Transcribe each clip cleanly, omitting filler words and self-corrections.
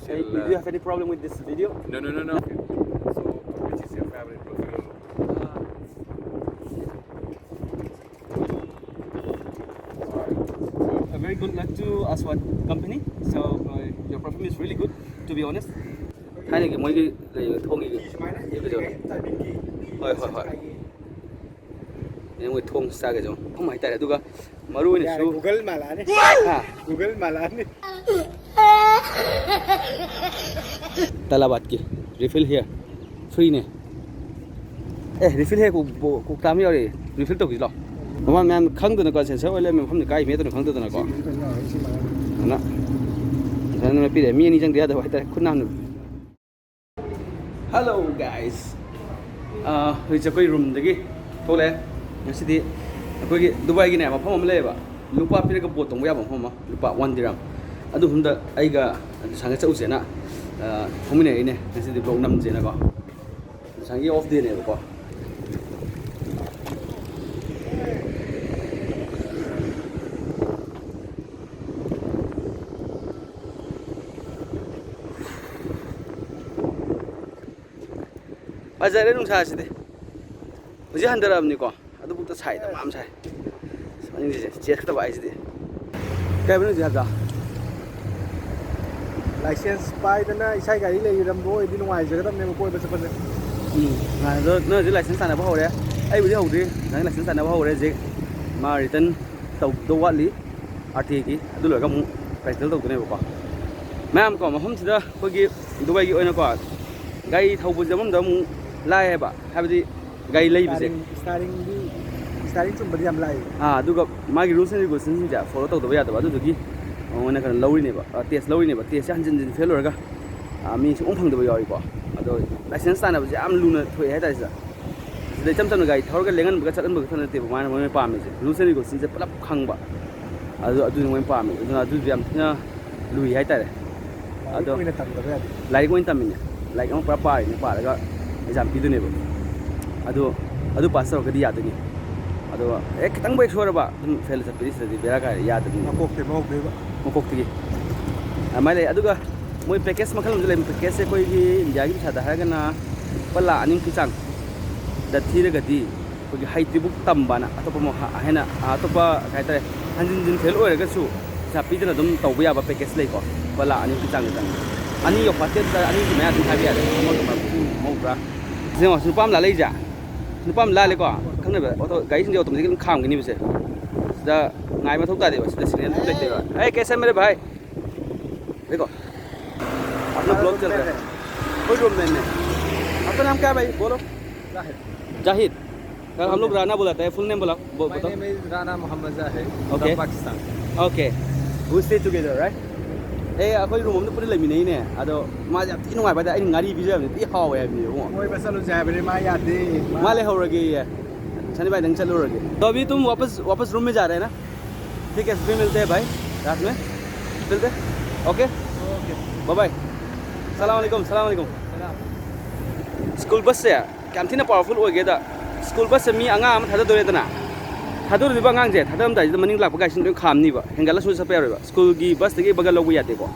Hey, do you have any problem with this video? No. Okay. So, which is your favorite profile? Very good luck to us one company. So your perfume is really good, to be honest. Hai này cái mấy cái thong cái cái gì hoi. Những cái thong sao cái gì không phải tại là tôi cả maru này su Google malah nih. Google malah nih. Talabat ki refill here free ne. Refill here cũng tam giờ đi refill tao cái gì mà mình khăng được nó sẽ vậy là mình không được cái mấy tao khăng được nó có. Đó. Nên mình bị để mi ni chẳng đi đâu phải khuôn nam. Hello guys. Bây giờ cái room đấy thôi lẽ. Nhà sĩ đi. Cái Dubai cái này mà phong mà lấy ba. Lupa pin cái bột tổng bây giờ phong mà lupa 1 dirham. Adu hôm đó ai cái sáng cái cháu gì nè. Hôm nay này nhà sĩ đi vlog 5 gì nè có. Sáng cái off day này có. Bây giờ đến nông gì đấy, bây giờ hắn đã làm gì co, adu bút sai, đã mám sai, anh đi chết cái vậy gì đấy, cái bên gì hả? License bay đó na, sai cái này làm rồi đi ngoài giờ cái này mà coi bây giờ phân đấy. Này rồi, nó chỉ license này bao hồi đấy, ai bây giờ hậu đi, này license này bao hồi đấy gì, mà return tàu đâu quá lý, RT cái, adu lừa cái phải tới tàu cái này bao, mấy em còn mà không thì đó, coi cái Dubai cái ơi nó có, cái thầu bây giờ mình đâu lai hay ba, hay là gì, gai lai bây giờ. Starting chung beri am lai. Aduga magi rules and regulations ja follow tau da ya da ba du gi. Ona kan low ni ba, test low ni ba, test han jin fail ra ga. Mi ong phang da ba yoi ko. Ado license ta na ba jam lu na thoi hai ta sa. De cham cham gai thor ga lengan ba chat an ba thon te ba ma ma pa mi je. Rules and regulations ja plap khang ba. Adu ngoi pa mi. Adu jam na lui hai ta de. Ado lai ko in tam ni. Lai ong pa ni pa ga exam pi du ne ba. Adu pass ra ga di ya du ni. Aduh, kita nggak explore ba, fail seperti itu biar kaya ya tuh. Mokok tinggi. Amai aduh ga, mau package makan juga package koi gi jagi bisa dah kan na, pala aning pisang. Dati le gati, koi height buk tambah na, atau mau hena, atau apa kayak tadi, hanjin fail orang kan su, tapi itu nadom tahu biar apa package lagi kok, pala aning pisang itu. Ani yo pakai, ani gimana tuh tapi ada, mau berapa? Jadi masuk pam lalai aja. Nupam la le ko khang ne ba auto gai sin jo tum ji kham gi ni bse da ngai ma thok ta de ba signal plate de ba hey कैसे मेरे भाई देखो अपना blog चल रहा है कोई room में आपका नाम क्या है भाई बोलो जाहिद हम लोग राना बुलाते हैं फुल नेम बोला बताओ Rana Muhammad Zahid Okay. Pakistan. Okay, we stay together right akhoi room am puri lai mi nei ne ado ma ja ti ngai ba da ai ngari bi ja ni ti haw ya ni ho Moi pasal lu jaya beri maya deh. ma le ho rage ye Shani भाई ढंग चलो रगे तो अभी तुम वापस room में जा रहे हैं ना ठीक है फिर मिलते हैं भाई रात में मिलते ओके बाय बाय सलाम अलैकुम स्कूल बस से क्या थी ना पावरफुल हो गया था स्कूल बस से मी अंगा हम थादा दोरे तना थादो Riba ngang je thadam dai maning lak bagai sin do kham ni ba hengala su sa pa ro ba school gi bus gi bagal logu ya te ko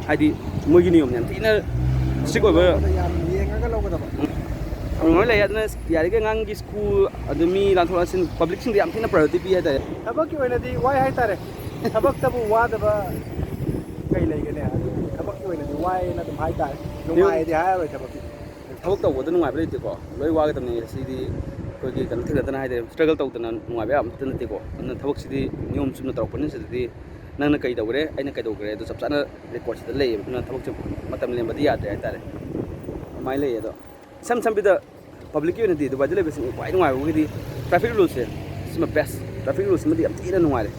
haidi mo gi niyom nyan tina strict oi ba nói là hiện nay giờ cái ngang cái school ở mi làm thôi xin public sinh điểm thì nó priority pi hay đấy. Thabak cái này đi why hay ta đấy. Thabak tabu wa da ba cái này cái này. Thabak cái này đi why là tụm hay ta. Ngoài thì hay rồi thabak. Thabak tàu của tôi ngoài bên đây có lối qua cái tầm này thì coi cái cần thiết là hay đấy struggle tàu từ ngoài bên tận này có nên thabak thì nhôm chum nó tàu quân thì năng nó cây đầu cái đấy anh nó cây đầu cái đấy tôi sắp sẵn nó record sẽ lấy nên thabak chụp mà tầm lên mà đi à đấy ta đấy mai lấy đó sam bây giờ public cái này thì Dubai là bên ngoài ngoài cái gì traffic rules là best traffic rules mà đi âm tí là ngoài đấy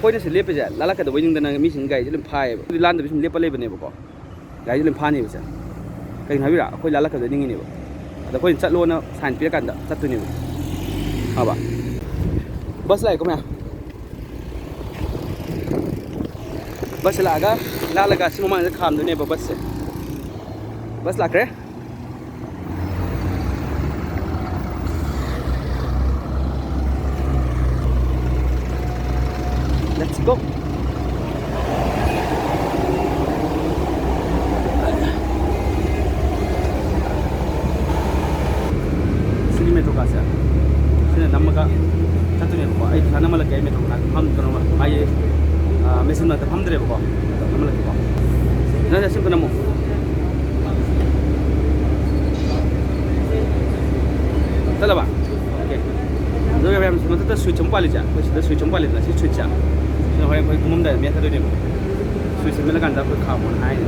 khôi nó sẽ liệp bây giờ là cái Dubai nhưng mà mình xin gai cho lên phai lan thì mình liệp lên bên này bao gai cho lên phai này bây giờ cái này biết à khôi là cái Dubai nhưng này bao khôi chặt luôn nó sản phía cạnh đó chặt từ này à bà bus lại có nào bus là cái xin mong anh sẽ khám được này vào bus là cái Let's go. Nanti simpan namo. Telah ba? Okay. Jadi kami sebentar tu switch jumpa aja. Kita switch jumpa aja, si switch aja. So hari kami kumum dah, biasa tu ni. Switch sebentar kan dah berkabut hai.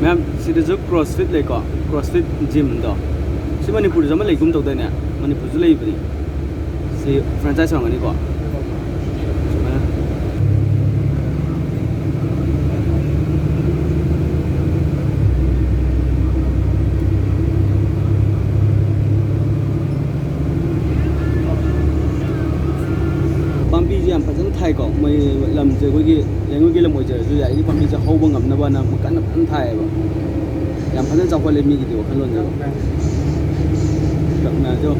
Ma'am, sida jo CrossFit le ko CrossFit gym do. Si Manipur jama le gum to da ne. Manipur ju le bi. Si franchise ma ni ko. Pampi ji am pajan thai ko mai lam je ko gi yang gi lam mo je ju ya gi pampi je ho ba ngam na ba na kan na an thai ba yang pajan ja ko le mi gi di kan lon ja tak na jo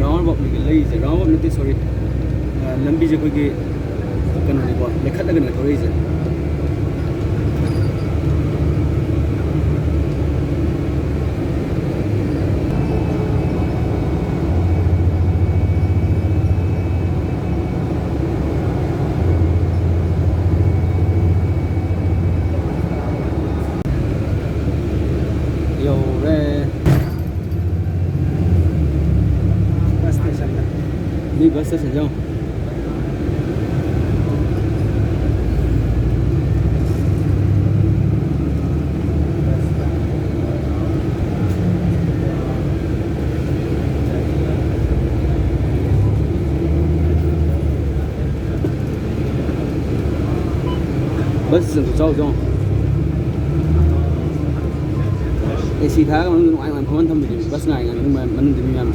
round bob mi le je round bob ni sorry lambi je ko gi kan ni ko le khat la kan thori je yo re bus station ni bus station jo bus station tu jauh jauh AC tháมันไอ้มันพมันทำอยู่บัสไหนกันมันจะมีมัน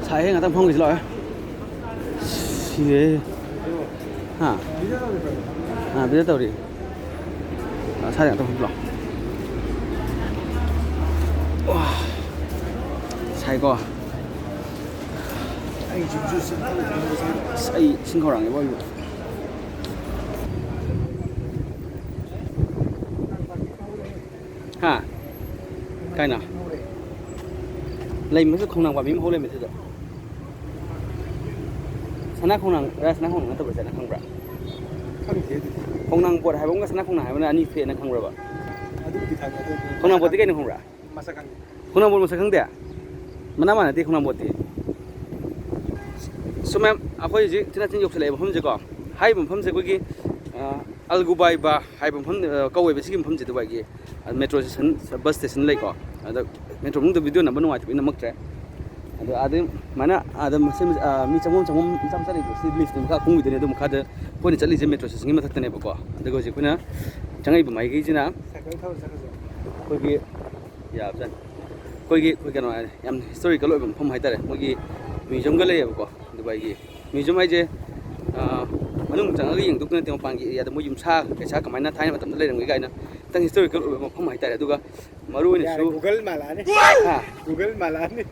ใช่ไงตั้งพงกี่ร้อยสิฮะbây giờ tàu điใช่ไงตั้งพงกี่ร้อยว้าใช่ก็ไอ้ชิ้นเขาหลังยังว่าอยู่ฮะใกล้นะเลยมันจะคงนั่งว่ามีเขาเลยไม่ใช่หรอสนักคงนั่งแล้วสนักคงนั่งตัวเป็นสนักคงแบบคงนั่งปวดหายผมก็สนักคงนั่งมันอันนี้เฟียนักคงแบบคงนั่งปวดที่แก่นักคงแบบคงนั่งปวดมาสักครั้งเดียวมันน่ามันที่คงนั่งปวดที่สมัยอาคอยจีที่นั่นที่ยกเสลผมจะก่อให้ผมจะกุยกี้อัลกูบายบ่าให้ผมก็เว้ยไปสิ่งผมจะตัวไปกี้เมโทรสเตชันบัสสเตชันเลยก่อเมโทรมึงตัววิดีโอนั่นมันว่าจะเป็นน้ำมักแท้ada mana ada mesin mi canggung macam sana itu si lift tu muka kungi tu ni tu muka ada pun cari je metro sesungguh macam tu ni pokok ada kau je kuna jangan ibu mai kiri na kau kiri ya betul kau kiri kan orang yang historical loh pun hai tak kau kiri museum ke leh pokok tu baik museum aja mana macam lagi yang tu kan tengok panggi ya tu museum sah kesah kemana thai macam tu leh dengan gaya na tentang historical loh pun hai tak tu kan maru ni Google malah ni Google malah ni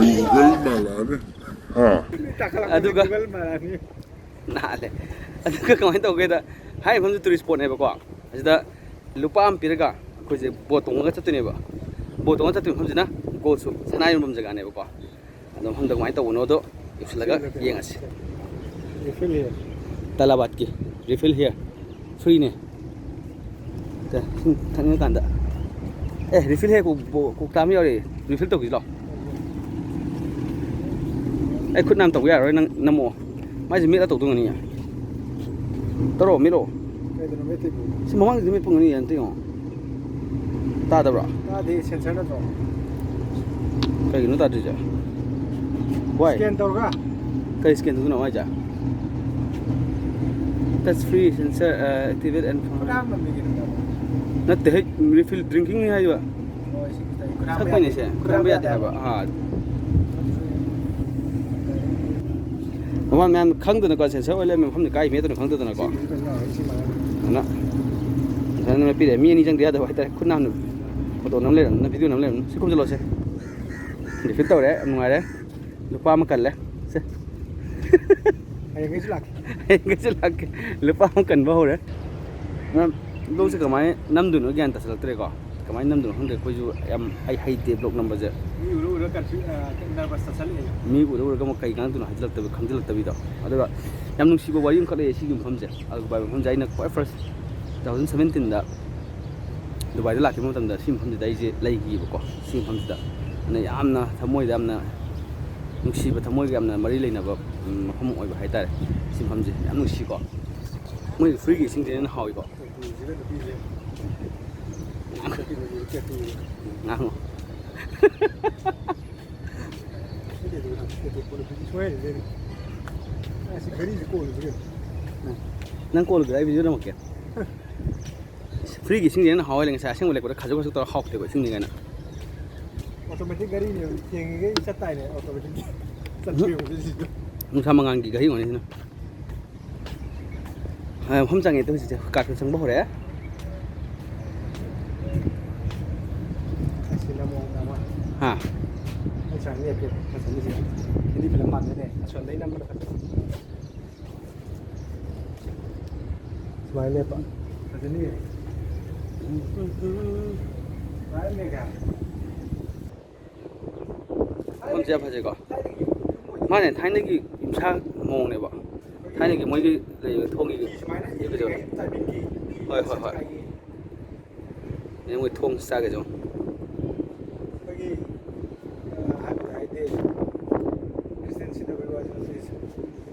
Google malah ni ꯑꯗꯨꯒ Google ꯃꯥꯔꯅꯤ ꯅꯥꯜꯂꯦ ꯑꯗꯨꯒ ꯀꯃꯥꯏꯅ ꯇꯧꯒꯦꯗ ꯍꯥꯏꯔꯤꯕ ꯃꯐꯝꯁꯤ tourist ꯁ꯭ꯄꯣꯠꯅꯦꯕꯀꯣ ꯑꯁꯤꯗ ꯂꯨꯄꯥ ꯑꯃ ꯄꯤꯔꯒ ꯑꯩꯈꯣꯏꯁꯦ ꯕꯣꯠ ꯇꯣꯡꯉꯒ ꯆꯠꯇꯣꯏꯅꯦꯕ ꯕꯣꯠ ꯇꯣꯡꯉꯒ ꯆꯠꯇꯣꯏ ꯃꯐꯝꯁꯤꯅ ꯒꯣꯜꯁꯨ ꯁꯅꯥ ꯌꯣꯟꯐꯝ ꯖꯒꯥꯅꯦꯕꯀꯣ ꯑꯗꯣ ꯃꯐꯝꯗ ꯀꯃꯥꯏꯅ ꯇꯧꯕꯅꯣꯗꯣ ꯌꯧꯁꯤꯜꯂꯒ ꯌꯦꯡꯉꯁꯤ ꯇꯂꯥꯕꯥꯠꯀꯤ ꯔꯤꯐꯤꯜ ꯍꯤꯌꯔ ꯐ꯭ꯔꯤꯅꯦ ꯊꯛꯅꯤꯡꯉꯀꯥꯟꯗ ꯔꯤꯐꯤꯜ ꯍꯦꯛ ꯀꯣꯛꯇꯥ ꯑꯃ ꯌꯥꯎꯔꯤ ꯔꯤꯐꯤꯜ ꯇꯧꯈꯤꯁꯤ ꯂꯥꯛꯑꯣ ꯑꯩ ꯈꯨꯠ ꯅꯥꯝ ꯇꯧꯕ ꯌꯥꯔꯣꯏ ꯅꯪ ꯅꯝꯃꯛꯑꯣ ꯃꯥꯏꯁꯦ ꯃꯦꯠꯂ ꯇꯧꯗꯣꯏꯅꯤ ꯇꯧꯔꯛꯑꯣ ꯃꯦꯠꯂꯛꯑꯣ ꯁꯤ ꯃꯃꯥꯡꯁꯤꯗ ꯃꯦꯠꯄ ꯉꯝꯅꯤ ꯑꯝꯇ ꯌꯦꯡꯉꯣ ꯇꯥꯗꯕ꯭ꯔꯥ ꯇꯥꯗꯦ ꯁꯦꯟꯁꯔ ꯅꯠꯇ꯭ꯔꯣ ꯀꯩꯒꯤꯅꯣ ꯇꯥꯗ꯭ꯔꯤꯁꯦ ꯋꯥꯏ ꯁ꯭ꯀꯦꯟ ꯇꯧꯔꯒ ꯀꯩ ꯁ꯭ꯀꯦꯟ ꯇꯧꯗꯣꯏꯅꯣ ꯍꯥꯏꯁꯦ ꯇꯆ ꯐ꯭ꯔꯤ ꯁꯦꯟꯁꯔ ꯑꯦꯛꯇꯤꯚꯦꯠ ꯑꯦꯟ ꯅꯠꯇꯦ ꯍꯦꯛ ꯔꯤꯐꯤꯜ ꯗ꯭ꯔꯤꯡꯀꯤꯡꯅꯤ ꯍꯥꯏꯕ ꯊꯛꯄꯩꯅꯦ ꯁꯦ ꯈꯨꯗꯥꯡꯕ ꯌꯥꯗꯦ ꯍꯥꯏꯕ ꯃꯃꯥꯟ ꯃꯌꯥꯝ ꯈꯪꯗꯅꯀꯣ ꯁꯦꯟꯁꯔ ꯑꯣꯏ ꯂꯩꯔꯝꯕ ꯃꯐꯝꯗ ꯀꯥꯏ ꯃꯦꯠꯇꯅꯣ ꯈꯪꯗꯗꯅꯀꯣ ꯑꯗꯨꯅ ꯉꯁꯥꯏꯅ ꯄꯤꯔꯛꯑꯦ ꯃꯤ ꯑꯅꯤ ꯆꯪꯗ ꯌꯥꯗꯕ ꯍꯥꯏꯇꯥꯔꯦ ꯈꯨꯠ ꯅꯥꯝꯅ ꯐꯣꯇꯣ ꯅꯝ ꯂꯩꯔꯝꯅ ꯚꯤꯗꯤꯑꯣ ꯅꯝ ꯂꯩꯔꯝꯅ ꯁꯤ ꯈꯨꯝꯖꯤꯜꯂꯣꯁꯦ ꯔꯤꯐꯤꯜ ꯇꯧꯔꯦ ꯌꯥꯝ ꯅꯨꯡꯉꯥꯏꯔꯦ ꯂꯨꯄꯥ ꯑꯃ ꯀꯜꯂꯦ ꯁꯦ ꯍꯌꯦꯡꯒꯩꯁꯨ ꯂꯥꯛꯀꯦ ꯍꯌꯦꯡꯒꯩꯁꯨ ꯂꯥꯛꯀꯦ ꯂꯨꯄꯥ ꯑꯃ ꯀꯟꯕ ꯍꯧꯔꯦ ꯕ꯭ꯂꯣꯛꯁꯦ ꯀꯃꯥꯏꯅ ꯅꯝꯗꯣꯏꯅꯣ ꯒ꯭ꯌꯥꯟ ꯇꯥꯁꯤꯜꯂꯛꯇ꯭ꯔꯦꯀꯣ ꯀꯃꯥꯏꯅ ꯅꯝꯗꯣꯏꯅꯣ ꯈꯪꯗ꯭ꯔꯦ ꯑꯩꯈꯣꯏꯁꯨ ꯌꯥꯝ ꯍꯩꯇꯦ ꯕ꯭ꯂꯣꯛ ꯅꯝꯕꯁꯦ ꯃꯤ ꯎꯔ ꯎꯔ ꯅꯔꯚꯁ ꯆꯠꯁꯜꯂꯛꯑꯦ ꯃꯤ ꯎꯔ ꯎꯔꯒ ꯑꯃꯨꯛ ꯀꯩ ꯉꯥꯡꯗꯣꯏꯅꯣ ꯈꯪꯖꯤꯜꯂꯛꯇꯕꯤꯗꯣ ꯑꯗꯨꯒ ꯌꯥꯝ ꯅꯨꯡꯁꯤꯕ ꯋꯥꯔꯤ ꯑꯃꯈꯛ ꯂꯩꯑꯦ ꯁꯤꯒꯤ ꯃꯐꯝꯁꯦ ꯗꯨꯕꯥꯏ ꯃꯐꯝꯁꯦ ꯑꯩꯅ ꯈ꯭ꯋꯥꯏ ꯐꯥꯔꯁ 2017ꯗ ꯗꯨꯕꯥꯏꯗ ꯂꯥꯛꯈꯤꯕ ꯃꯇꯝꯗ ꯁꯤ ꯃꯐꯝꯁꯤꯗ ꯑꯩꯁꯦ ꯂꯩꯈꯤꯕꯀꯣ ꯁꯤ ꯃꯐꯝꯁꯤꯗ ꯑꯗꯨꯅ ꯌꯥꯝꯅ ꯊꯃꯣꯏꯗ ꯌꯥꯝꯅ ꯅꯨꯡꯁꯤꯕ ꯊꯃꯣꯏꯒ ꯌꯥꯝꯅ ꯃꯔꯤ ꯂꯩꯅꯕ ꯃꯐꯝ ꯑꯣꯏꯕ ꯍꯥꯏꯇꯥꯔꯦ ꯁꯤ ꯃꯐꯝꯁꯦ ꯌꯥꯝ ꯅꯨꯡꯁꯤꯀꯣ ꯃꯣꯏꯒꯤ ꯐ꯭ꯔꯤꯒꯤ ꯏꯁꯤꯡꯁꯦ ꯍꯦꯟꯅ ꯍꯥꯎꯏꯀꯣ ꯉꯥꯡꯉꯣ ꯅꯪ ꯀꯣꯜꯒꯤꯔ ꯑꯩ ꯚꯤꯗꯤꯑꯣ ꯅꯝꯃꯛꯀꯦ ꯐ꯭ꯔꯤꯒꯤ ꯏꯁꯤꯡꯁꯦ ꯍꯦꯟꯅ ꯍꯥꯎꯋꯦ ꯉꯁꯥꯏ ꯑꯁꯦꯡꯕ ꯂꯩꯄꯗ ꯈꯖꯤꯛ ꯈꯖꯤꯛ ꯇꯧꯔꯒ ꯍꯥꯎꯇꯦꯀꯣ ꯏꯁꯤꯡꯅꯤ ꯀꯥꯏꯅ ꯑꯣꯇꯣꯃꯦꯇꯤꯛ ꯒꯥꯔꯤꯅꯦ ꯊꯦꯡꯉꯤꯒꯩ ꯆꯠꯇꯥꯏꯅꯦ ꯑꯣꯇꯣꯃꯦꯇꯤꯛ ꯆꯠꯈꯤꯕꯁꯤꯁꯨ ꯅꯨꯡꯁꯥ ꯃꯉꯥꯟꯒꯤ ꯘꯔꯤ ꯑꯣꯏꯅꯤꯁꯤꯅ ꯃꯐꯝ ꯆꯪꯉꯦ ꯍꯧꯖꯤꯛꯁꯦ ꯀꯥꯔꯄꯦꯠ ꯆꯪꯕ ꯍꯧꯔꯛꯑꯦ ꯍꯥ ꯑꯩ ꯁꯥꯏꯅ ꯂꯦꯞꯀꯦ ꯐꯖꯅꯤꯁꯦ ꯍꯤꯟꯗꯤ ꯐꯤꯂꯝ ꯃꯥꯟꯗꯣꯏꯅꯦ ꯑꯁꯣꯝꯗꯩ ꯅꯝꯕꯅ ꯐꯖꯅꯤ ꯁꯨꯃꯥꯏꯅ ꯂꯦꯞꯄ ꯐꯖꯅꯤ ꯃꯐꯝꯁꯦ ꯌꯥꯝ ꯐꯖꯩꯀꯣ ꯃꯥꯅꯦ ꯊꯥꯏꯅꯒꯤ ꯌꯨꯝꯁꯥ ꯃꯑꯣꯡꯅꯦꯕ ꯊꯥꯏꯅꯒꯤ ꯃꯣꯏꯒꯤ ꯂꯩꯕ ꯊꯣꯡꯒꯤ ꯍꯣꯏ ꯍꯣꯏ ꯍꯣꯏ ꯃꯣꯏ ꯊꯣꯡ ꯆꯥꯒꯦꯖꯣ ꯑꯩꯈꯣꯏꯒꯤ ꯍꯥꯏꯕꯗꯤ ꯍꯥꯏꯗꯤ ꯈ꯭ꯔꯤꯁꯇꯦꯟ ꯁꯤꯗꯕꯒꯤ ꯋꯥꯁꯨ ꯅꯠꯇꯦ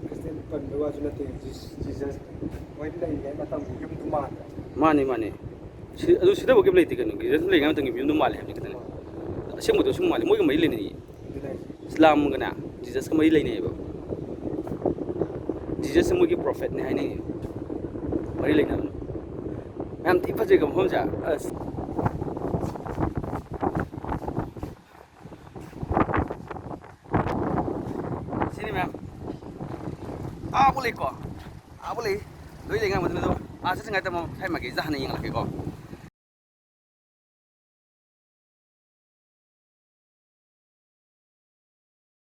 ꯈ꯭ꯔꯤꯁꯇꯦꯟ ꯄꯟꯕꯒꯤ ꯋꯥꯁꯨ ꯅꯠꯇꯦ ꯖꯤꯖꯁ ꯃꯣꯏ ꯂꯩꯔꯤꯉꯩ ꯃꯇꯝꯒꯤ ꯌꯨꯝꯗꯨ ꯃꯥꯟꯕ ꯃꯥꯅꯤ ꯃꯥꯅꯤ ꯑꯗꯨ ꯁꯤꯗꯕ ꯀꯩꯝ ꯂꯩꯇꯦ ꯀꯩꯅꯣ ꯖꯤꯖꯁ ꯂꯩꯔꯤꯉꯩ ꯃꯇꯝꯒꯤ ꯌꯨꯝꯗꯨ ꯃꯥꯜꯂꯦ ꯍꯥꯏꯕꯅꯤ ꯈꯤꯇꯪ ꯑꯁꯦꯡꯕꯗꯣ ꯁꯨꯝ ꯃꯥꯜꯂꯦ ꯃꯣꯏꯒ ꯃꯔꯤ ꯂꯩꯅꯩꯌꯦ ꯏꯁꯂꯥꯝꯒꯅꯦ ꯖꯤꯖꯁꯀ ꯃꯔꯤ ꯂꯩꯅꯩꯌꯦꯕ ꯖꯤꯖꯁꯁꯦ ꯃꯣꯏꯒꯤ ꯄ꯭ꯔꯣꯐꯦꯠꯅꯦ ꯍꯥꯏꯅꯩꯌꯦ ꯃꯔꯤ ꯂꯩꯅꯕꯅ ꯌꯥꯝ ꯊꯤ ꯐꯖꯩꯀꯣ ꯃꯐꯝꯁꯦ ꯑꯁ sini ma'am ah boleh ko loi lenga madna do asa singa ta mo thai magi jahana yeng lake ko